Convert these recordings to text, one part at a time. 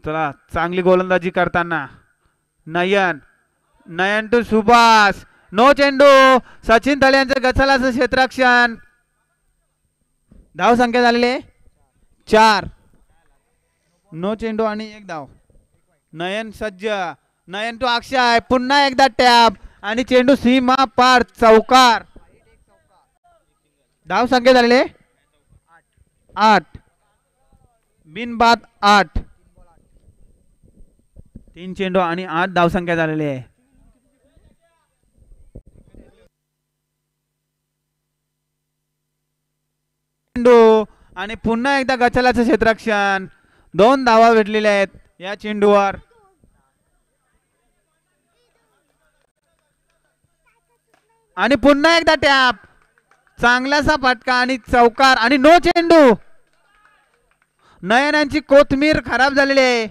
चला चांगली गोलंदाजी करताना नयन, नयन टू सुभाष, नो चेंडू, सचिन तळे यांचं गचलाचं क्षेत्ररक्षण, धाव संख्या झालेले 4, नो चेंडू आणि 1 धाव. नयन सज्ज, नयन टू अक्षय, पुन्हा एकदा टॅप आणि चेंडू सीमा पार, चौकार. धाव संख्या झालेले 8, बिनबाद 8, 3 चेंडू आणि 8 धाव संख्या झालेली आहे. चेंडू आणि पुन्हा एकदा गचलाचं क्षेत्ररक्षण, 2 धावा भेटलेल्या आहेत या चेंडूवर. आणि पुन्हा एकदा टॅप, चांगलासा फटका आणि चौकार आणि नो चेंडू. नयनांची कोथमीर खराब झालेली आहे.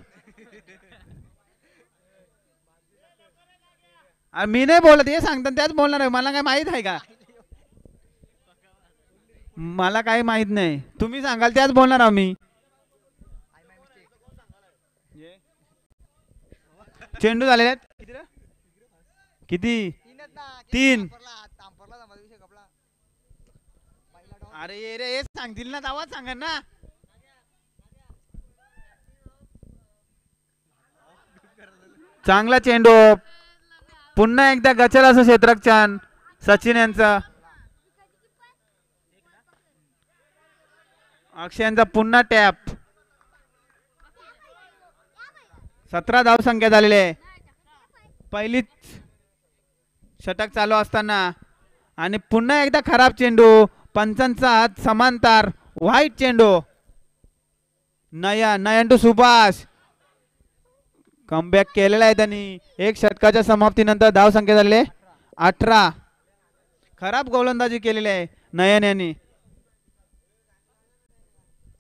मी नाही बोलत, हे सांगतात त्याच बोलणार आहे. मला काय माहित आहे का? मला काही माहित नाही, तुम्ही सांगाल त्याच बोलणार आम्ही. चेंडू झालेले आहेत किती? 3. अरे ये रे, हे सांगतील ना, आवाज सांगा ना. चांगला चेंडू, पुन्हा एकदा गचलाचं क्षेत्ररक्षण सचिन यांचं. अक्षय यांचा पुन्हा टॅप. 17 धाव संख्या झालेली आहे. पहिलीच षटक चालू असताना आणि पुन्हा एकदा खराब चेंडू, पंचांचा हात समांतर, व्हाईट चेंडू. नयन टू सुभाष, कमबॅक केलेला आहे त्यांनी. 1 षटकाच्या समाप्तीनंतर धाव संख्या झालेली 18. खराब गोलंदाजी केलेली आहे नयन यांनी.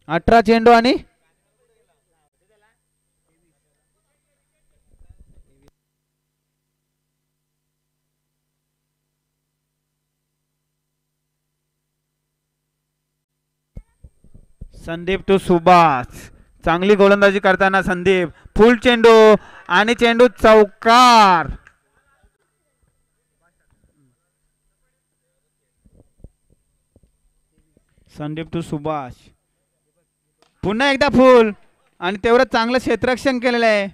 18 चेंडू आणि संदीप टू सुभाष, चांगली गोलंदाजी करताना संदीप, फुल चेंडू आणि चेंडू चौकार. संदीप टू सुभाष, पुन्हा एकदा फुल आणि तेवढं चांगलं क्षेत्ररक्षण केलेलं आहे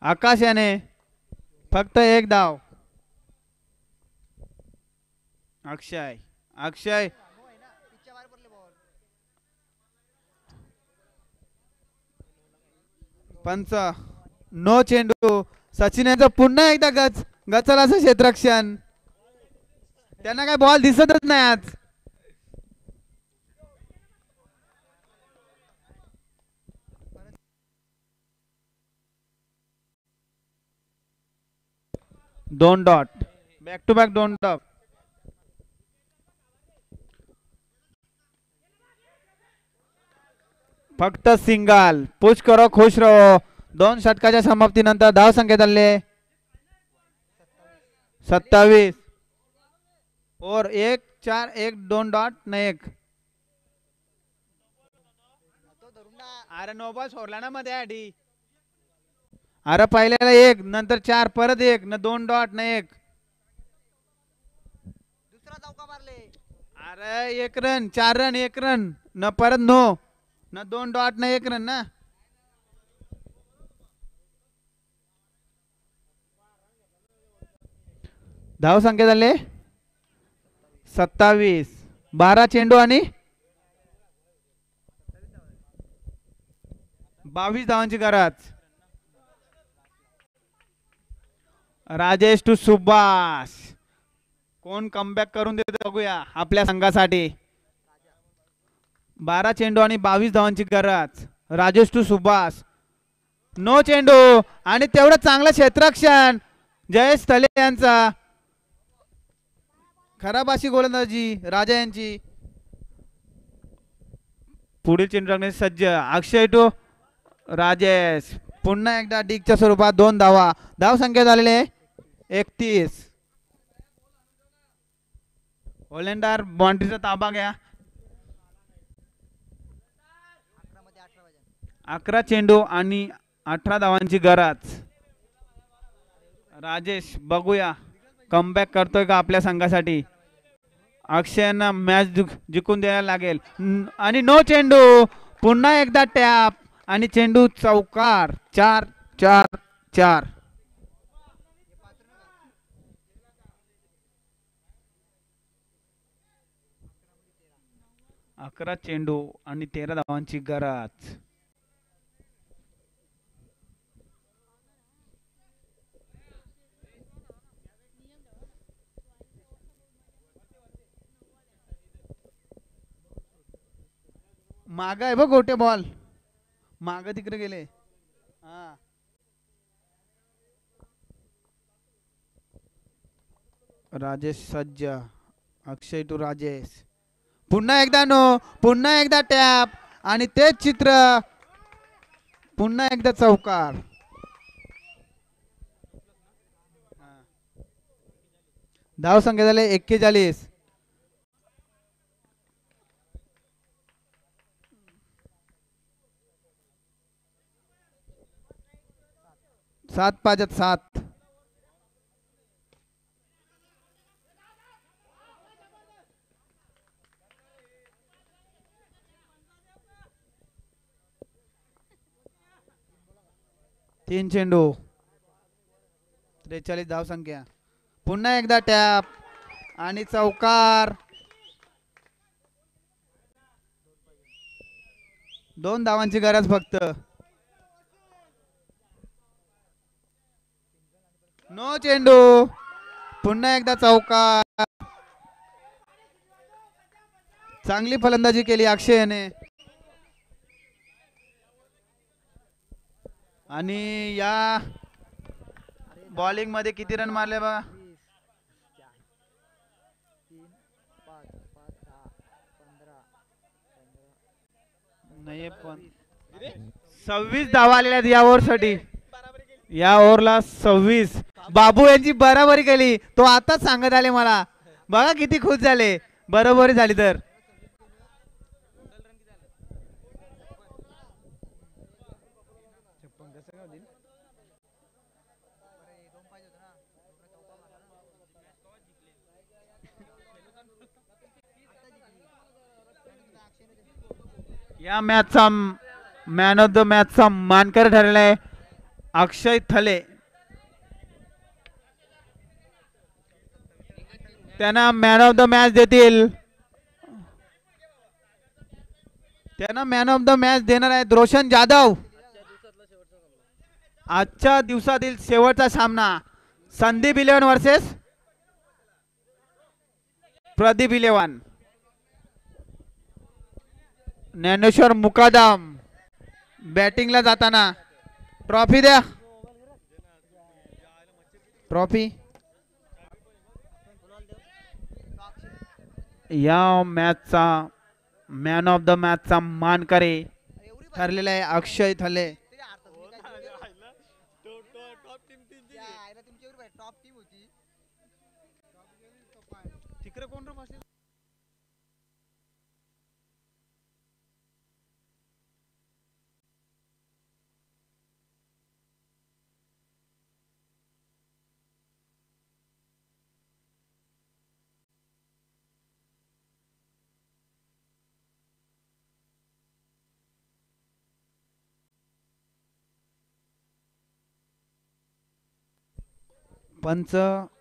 आकाश याने. फक्त 1 धाव. अक्षय पंच, नो चेंडू. सचिन यांचं पुन्हा एकदा गचलाचं क्षेत्ररक्षण. त्यांना काय बॉल दिसतच नाही आज. दोन dot, back to back 2 dot. फक्त सिंगल, पुश करो खुश रहो. 2 षटकाच्या समाप्तीनंतर धाव संख्या झाले 27 और 1 4 1 2 डॉट न 1. अरे नो बॉल सोडला ना मध्ये आधी. अरे पहिल्याला 1, नंतर 4, परत 1 न 2 डॉट न 1. दुसरा चौका मारले. अरे 1 रन, 4 रन, 1 रन न परत नो न 2 डॉट न 1 रन ना. धाव संख्या झाले 27. 12 चेंडू आणि 22 धावांची गरज. राजेश टू सुभाष, कोण कमबॅक करून देते बघूया आपल्या संघासाठी. 12 चेंडू आणि 22 धावांची गरज. राजेश टू सुभाष, नो चेंडू आणि तेवढं चांगलं क्षेत्ररक्षण जयेश तले यांचा. खराब अशी गोलंदाजी राजा यांची. पुढील चेंडू टाकण्यास सज्ज अक्षय टू राजेश, पुन्हा एकदा डिगच्या स्वरूपात 2 धावा. धाव संख्या झालेले 31. ओलेंडार बाउंड्रीचा ताबा घ्या. 11 चेंडू आणि 18 धावांची गरज. राजेश बघूया कमबॅक करतोय का आपल्या संघासाठी. अक्षयना मॅच जिंकून द्यायला लागेल आणि नो चेंडू. पुन्हा एकदा टॅप आणि चेंडू चौकार. 4-4-4. 11 चेंडू आणि 13 धावांची गरज. माग आहे बघ गोटे बॉल. माग तिकडे गेले. हा राजेश सज्ज. अक्षय टू राजेश. पुन्हा एकदा नो. पुन्हा एकदा टॅप आणि तेच चित्र. पुन्हा एकदा चौकार. धाव संख्या झाले 41. 7-5-7. तीन चेंडू 43 धाव संख्या. पुन्हा एकदा टॅप आणि चौकार. 2 धावांची गरज फक्त. नो चेंडू. पुन्हा एकदा चौकार. चांगली फलंदाजी केली अक्षयने आणि या बॉलिंग मध्ये किती रन मारले बघा. नाही पण 26 धावा आलेल्या या ओव्हर साठी. या ओव्हरला 26. बाबू यांची बराबरी केली. तो आताच सांगत आले मला. बघा किती खुश झाले. बरोबरी झाली तर. या मॅचचा मॅन ऑफ द मॅचचा मानकर ठरलाय अक्षय थले. त्यांना मॅन ऑफ द मॅच देतील. त्यांना मॅन ऑफ द मॅच देणार आहेत रोशन जाधव. आजच्या दिवसातील शेवटचा सामना संदीप 11 वर्सेस प्रदीप 11. ज्ञानेश्वर मुकादम बॅटिंगला जाताना. ट्रॉफी द्या. ट्रॉफी. या मॅचचा मॅन ऑफ द मॅचचा मानकरी ठरलेला आहे अक्षय थले. तिकडे कोण बसले. पंच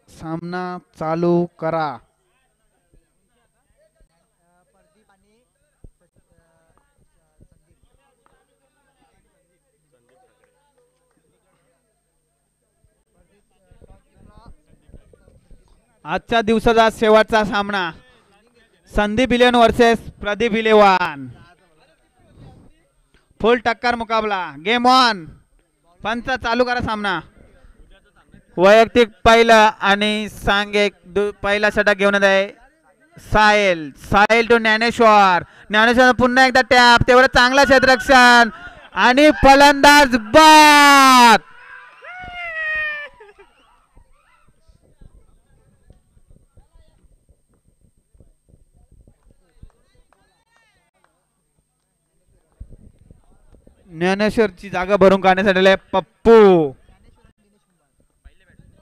सामना चालू करा. आजच्या दिवसाचा शेवटचा सामना संदीप 11 वर्सेस प्रदीप 11. फुल टक्कर मुकाबला. Game on. पंच चालू करा सामना. वैयक्तिक पहिला आणि सांघिक पहिला षटक घेऊन आहे साहिल. साहिल टू ज्ञानेश्वर. ज्ञानेश्वर पुन्हा एकदा टॅप. तेवढं चांगलं क्षेत्ररक्षण आणि फलंदाज बाद. ज्ञानेश्वरची जागा भरून काढण्यासाठी आलाय पप्पू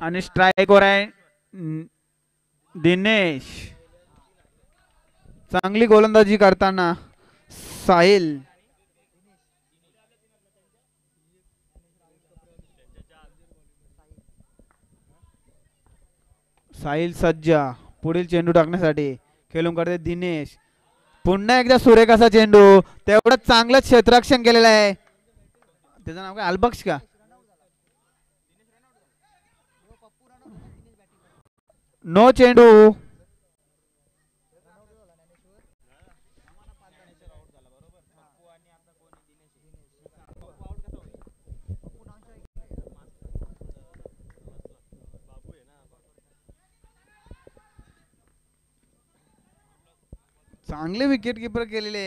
आणि स्ट्राईक वर आहे दिनेश. चांगली गोलंदाजी करताना साहिल. साहिल सज्जा पुढील चेंडू टाकण्यासाठी खेळून करते दिनेश. पुन्हा एकदा सुरेख असा चेंडू. तेवढं चांगलं क्षेत्ररक्षण केलेलं आहे. त्याचं नाव काय अलबक्ष का. नो चेंडू. चांगले विकेट किपर केलेले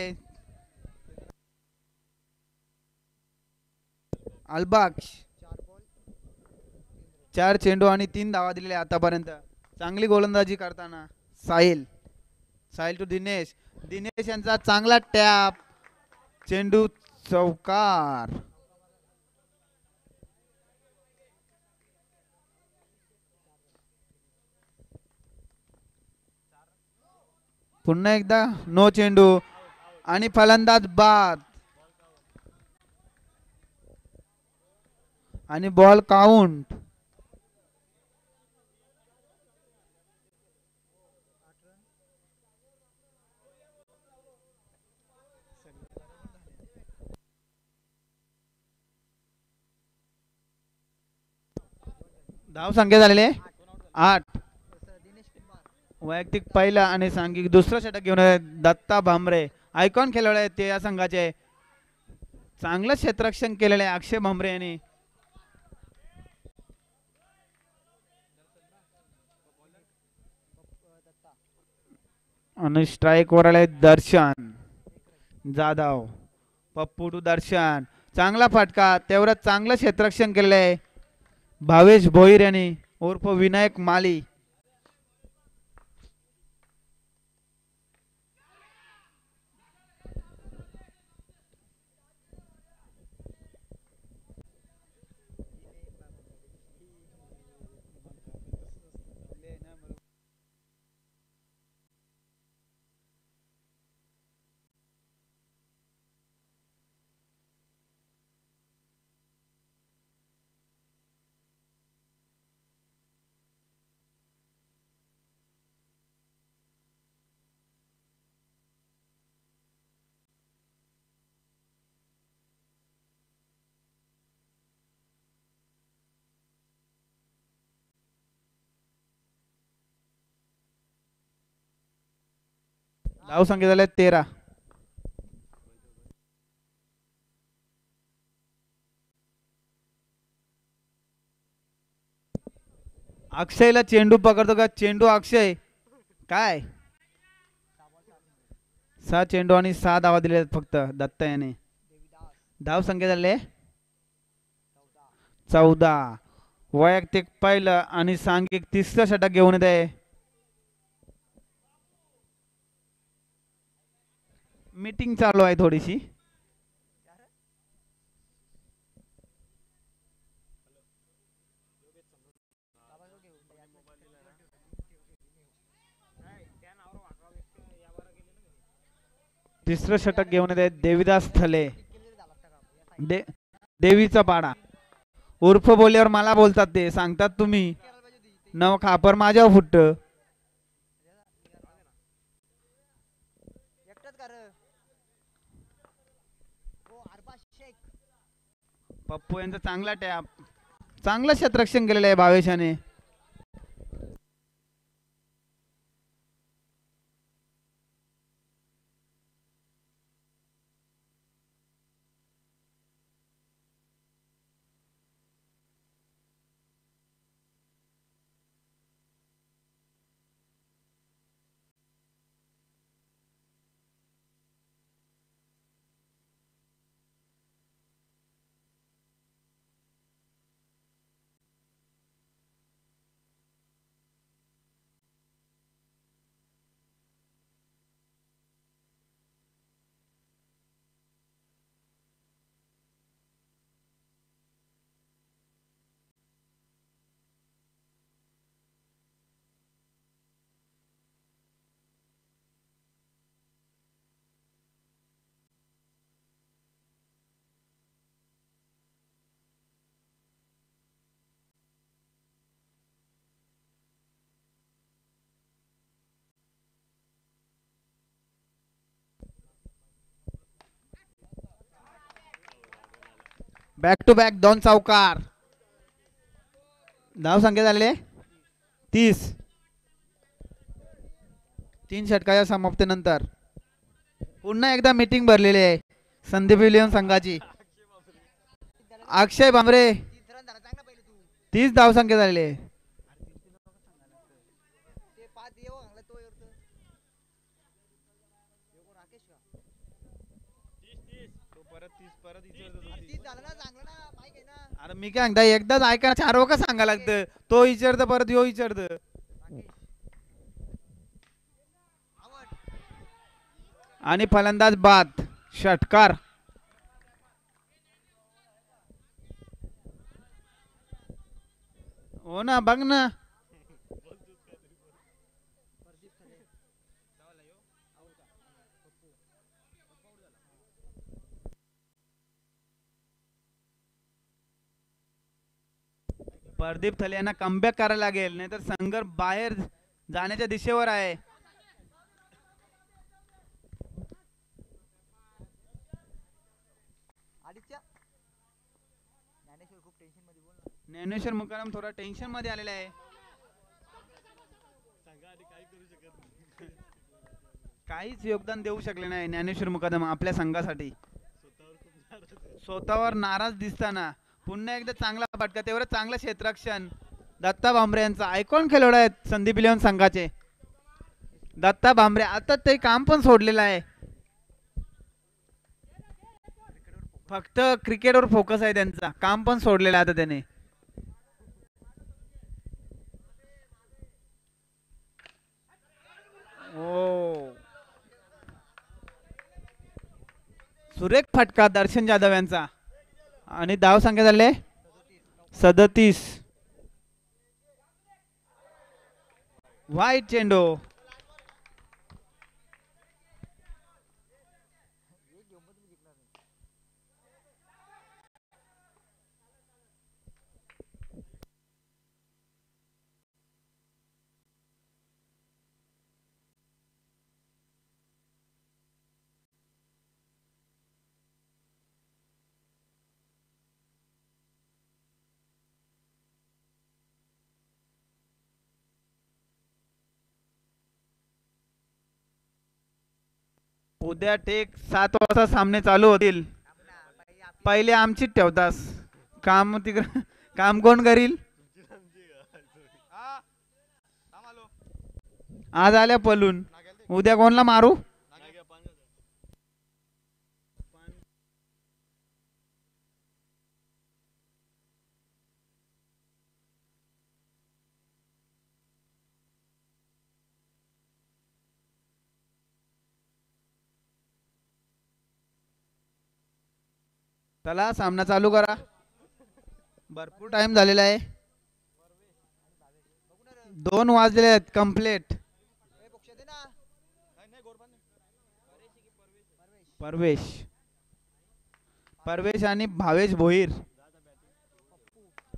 अलबक्ष. 4 चेंडू आणि 3 धावा दिलेले आतापर्यंत. चांगली गोलंदाजी करताना साहिल. साहिल टू दिनेश. दिनेश यांचा चांगला टॅप. चेंडू चौकार. पुन्हा एकदा नो चेंडू आणि फलंदाज बाद आणि बॉल काउंट. धाव संख्या झालेले 8. वैयक्तिक पहिला आणि सांघिक दुसरा षटक घेऊन दत्ता भामरे आयकॉन खेळाडू आहेत ते या संघाचे. चांगलं क्षेत्ररक्षण केलेलं आहे अक्षय भामरे यांनी. आणि स्ट्राईक वर आले दर्शन जाधव. पप्पू टू दर्शन. चांगला फटका. तेवढं चांगलं क्षेत्ररक्षण केलेलं आहे भावेश भोईर यांनी उर्फ विनायक माली. धाव संख्या झाल्या 13. अक्षयला चेंडू पकडतो का. चेंडू अक्षय काय 6 चेंडू आणि 6 धावा दिले फक्त दत्ता याने. धाव संख्या झाले 14. वैयक्तिक पहिलं आणि सांघिक तिसरं षटक घेऊन येत आहे. मीटिंग चालू आहे थोडीशी. तिसरं षटक घेऊन येत आहेत देवीदास थले. देवीचा पाडा उर्फ बोलल्यावर मला बोलतात ते सांगतात तुम्ही नव खापर माझ्यावर फुटत. पप्पू यांचा चांगला टॅप. चांगलं क्षेत्ररक्षण केलेलं आहे भावेशाने. बॅक टू बॅक 2 चौकार. धाव संख्या झालेले 30. 3 षटकाच्या समाप्तीनंतर पुन्हा एकदा मीटिंग भरलेली आहे संदीप विलियम संघाची. अक्षय भांबरे 30 धाव संख्या झालेली आहे. अरे मी काय सांगता एकदाच ऐका 4 वका सांगा लागतं. तो विचारतं परत यो विचारतं. आणि फलंदाज बाद षटकार. हो ना बघ ना. प्रदीप थले यांना कमबॅक करायला लागेल नाहीतर संघ बाहेर जाण्याच्या दिशेवर आहे. ज्ञानेश्वर मुकादम थोडा टेन्शन मध्ये आलेला आहे. काहीच योगदान देऊ शकले नाही ज्ञानेश्वर मुकादम आपल्या संघासाठी. स्वतःवर नाराज दिसताना पुन्हा एकदा चांगला फटका तेवढं चांगलं क्षेत्ररक्षण. दत्ता भांबरे यांचा आयकॉन खेळाडू आहेत संदीप इलेव्हन संघाचे. दत्ता भांबरे आता ते काम पण सोडलेलं आहे. फक्त क्रिकेटवर फोकस आहे त्यांचा. काम पण सोडलेलं आहे आता त्याने. ओ सुरेख फटका दर्शन जाधव यांचा. आणि धाव संख्या झाले 37. वाईट चेंडू. उद्या टेक 7 वाजता सामने चालू होतील. पहिले आमचीच ठेवतास काम तिकडे. काम कोण करील. आज आल्या पलून उद्या कोणला मारू. चला सामना चालू करा. भरपूर टाइम झालेला आहे. 2 वाजलेले आहेत कंप्लीट. परवेश परवेश आणि भावेश भोईर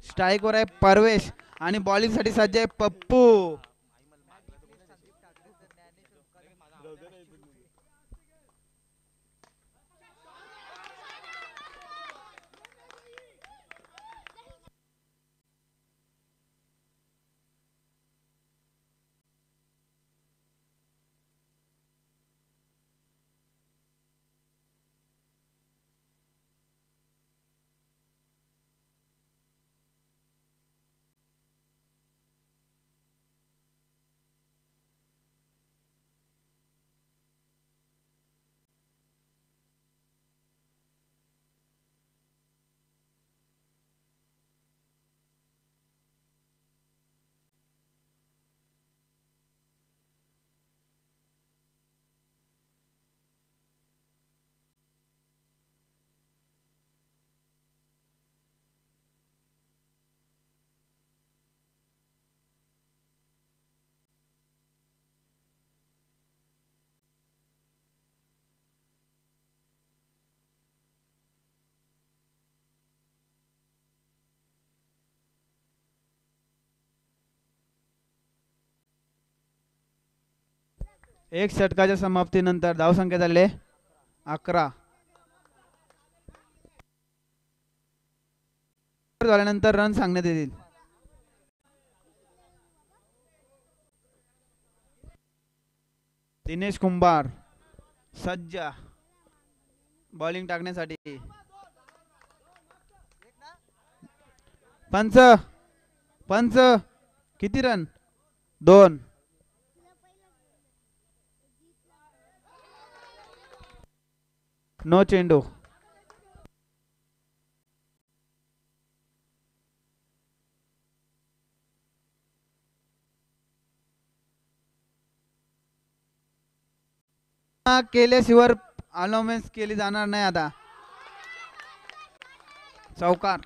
स्ट्राइक वर आहे. परवेश आणि बॉलिंग साठी सज्ज आहे पप्पू. एक षटकाच्या समाप्तीनंतर धावसंख्या झाले 11. झाल्यानंतर रन सांगण्यात येतील. दिनेश कुंभार सज्ज बॉलिंग टाकण्यासाठी. पंच पंच किती रन? 2. नो चेंडू. केल्याशिवाय अलाउन्स केली जाणार नाही. आता चौकार.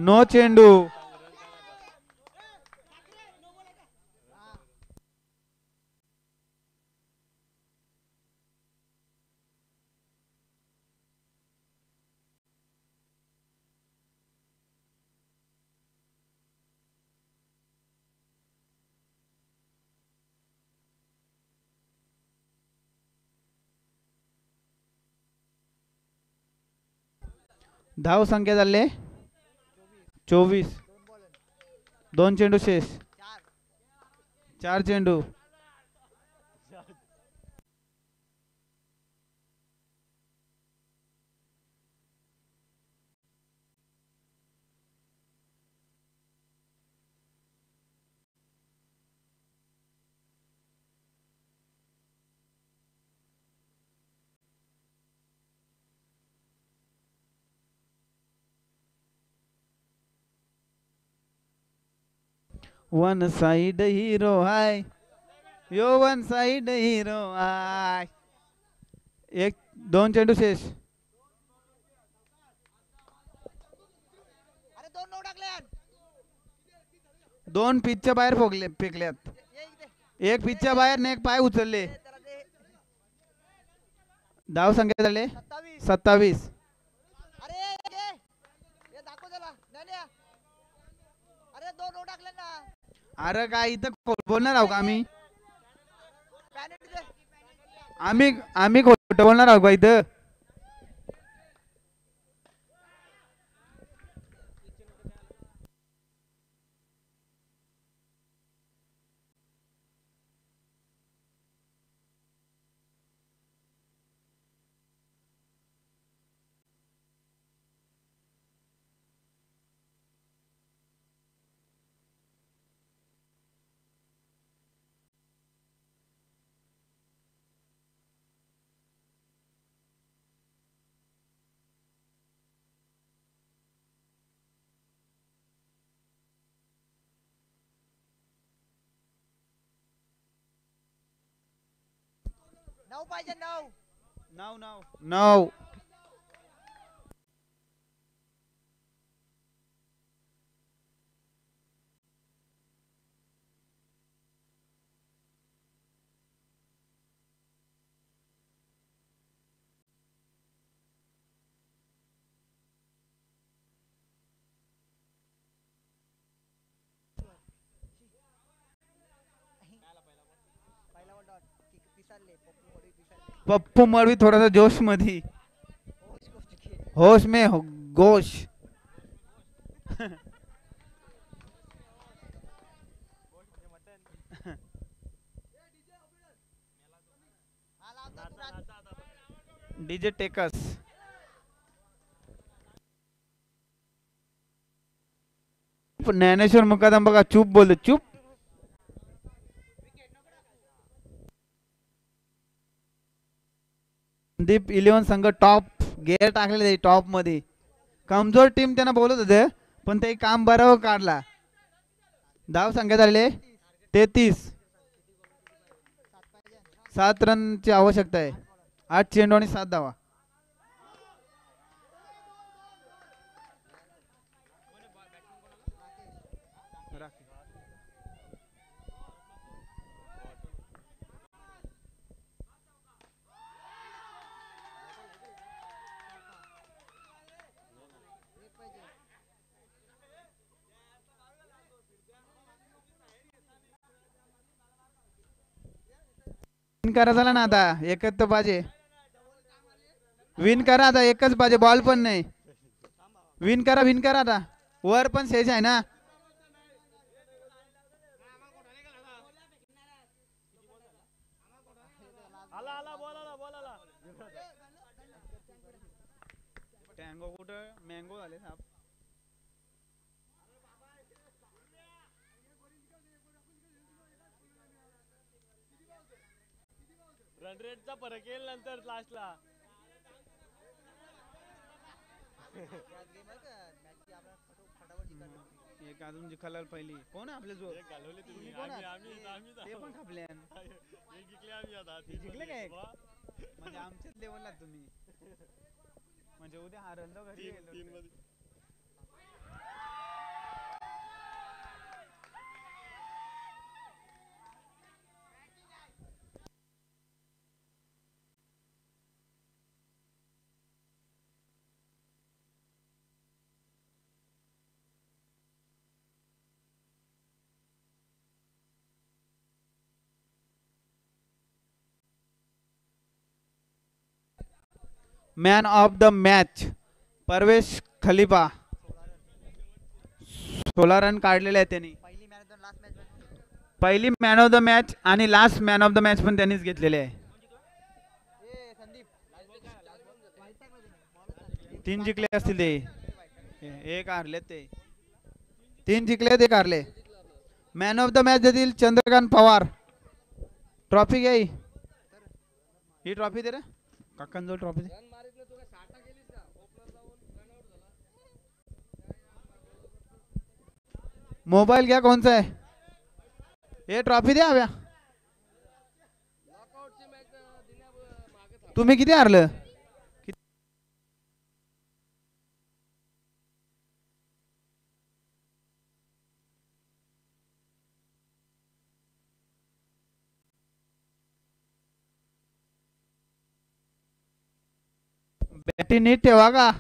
नो चेंडू. धाव संख्या झाले 24. 2 चेंडू शेष. 4 चेंडू. वन साइड हीरो हाय यो वन साइड हीरो हाय. 2 चेंडू शेष. दोन पिचच्या बाहेर फेकल्यात. एक पिचच्या बाहेर ने एक पाय उचलले. धाव संख्या झाले 27. अरे काय इथं बोलणार आहोत का आम्ही? आम्ही खोटं बोलणार आहोत का इथं? नऊ. पप्पू मळवी थोडासा जोश मध्ये. होश में गोश. डीजे टेकस. ज्ञानेश्वर मुकादम बघा चूप बोलतो. चूप. संदीप 11 संघ टॉप गेअर टाकलेले टॉप मध्ये. कमजोर टीम त्यांना बोलत होते पण ते काम बरोबर काढला. धाव संख्या झाले 33. 7 रनची आवश्यकता आहे. 8 चेंडू आणि 7 धावा. विन करा झाला ना आता एकच तर पाहिजे विन करा आता एकच पाहिजे बॉल पण नाही विन करा आता वर पण सेज आहे ना टँगो कुठं मँगो झाले साप रन रेटचा फरक येईल नंतर लास्टला एक अजून जिंकायला पहिली कोण आहे आपल्या जोर घालवले तुम्ही कोण आम्ही आहात? आम्ही आम्ही ते पण खपल्यान जिंकले आम्ही आता जिंकले काय म्हणजे आमच्याच लेवलला तुम्ही म्हणजे उद्या हारल तर घरी तीन गेलो मध्ये man of the match Parvesh Khalifa 16 run काढलेले आहेत त्यांनी पहिली मॅन ऑफ द मॅच आणि last man of the match पण त्यांनीच घेतलेले आहे 3 जिंकले असतील ते एक हारले ते 3 जिंकले ते हारले मॅन ऑफ द मॅच देतील चंद्रकांत पवार ट्रॉफी घ्या ही ट्रॉफी दे रे काकांजवळ ट्रॉफी दे मोबाईल घ्या कोणचा आहे हे ट्रॉफी द्या हव्या तुम्ही किती हारलं बॅटी नीट ठेवा का